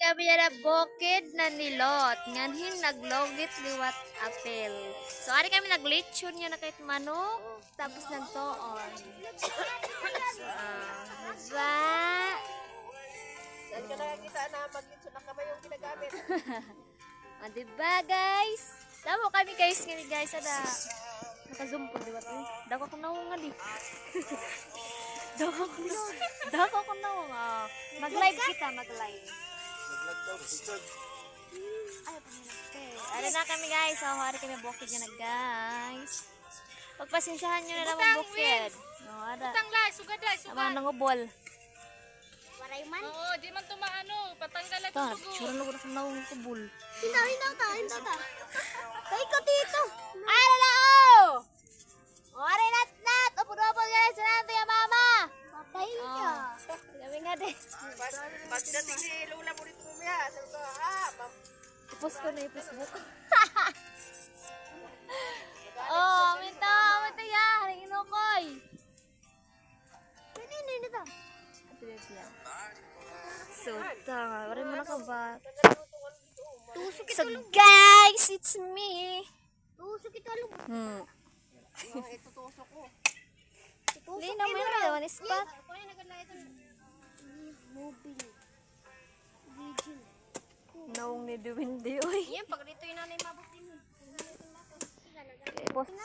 kami na bukid na nilot. Nganhin naglogit liwat apel. So, ari kami naglechon niya na kahit manok. Tapos nagtoon. Diba? Saan ka nakakita na maglitso na kamay yung ginagamit? Diba guys? Tamo kami guys. Ngayon guys, ada. Naka-zoom po, diba? Dako ko na nga di. Dako ko na nga. Mag-live kita, mag-live. Ari na kami guys. So, hari kami bukid na guys. Pagpasensyahan nyo na lang ang bukid. No, ada. Tanglay, sugad ay, Tama nangubol. Waray man. Oo, di man tumaano, patanggal at Ito, sugo. sure na ko na nawang kubol. Hindaw ta. Kay ko dito. Ay, lalao! Ori nat! Upod-upod ka na sa nato yung mama! Patay niya. Sabi nga din. Pati natin si Lola mo dito kumaya. Sabi ko, Ipos ko na yung Facebook. Oh, minta ya! Ringin mo koy! kanina na ta. Ito din siya. So, tanga. Wari mo na ka ba? So, guys, it's me! Tusok ito alam. Ito Tusok ko. Hindi naman yun naman spot. Ako yung naganda ito. Mobile. Virgin. Naong ni Duwindi, oy. Yan, pag dito yung nanay mabuti mo.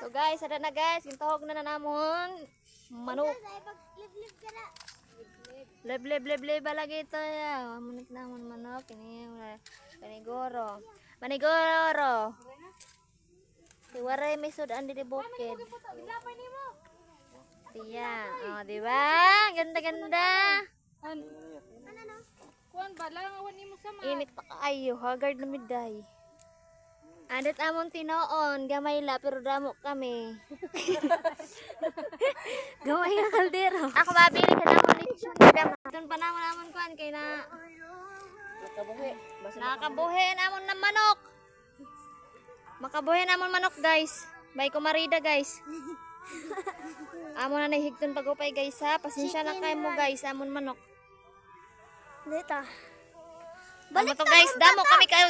So, guys, ada na guys. Gintahog na namon. Manok. Pag live ka na. Leb lagi ito ya. Munit na mon manok ini panigoro. Manigoro. Tiwaray may sudan di bukid. Tiya. Oh, di ba? Ganda-ganda. Kuan ba lang awan nimo sama. Init pa kaayo, haggard na midday. Adat amon tinoon, gamay la pero damo kami. Gamay na kaldero. Ako mabili ka namon lechon na gamay. Doon pa namon kuan kay na Nakabuhi. nakabuhi namon ng manok. Makabuhi namon manok guys. Bay kumarida guys. Amo na nahigton pagupay guys ha. Pasensya na kayo mo guys, amon manok. Neta. Amo to guys, damo kami kayo.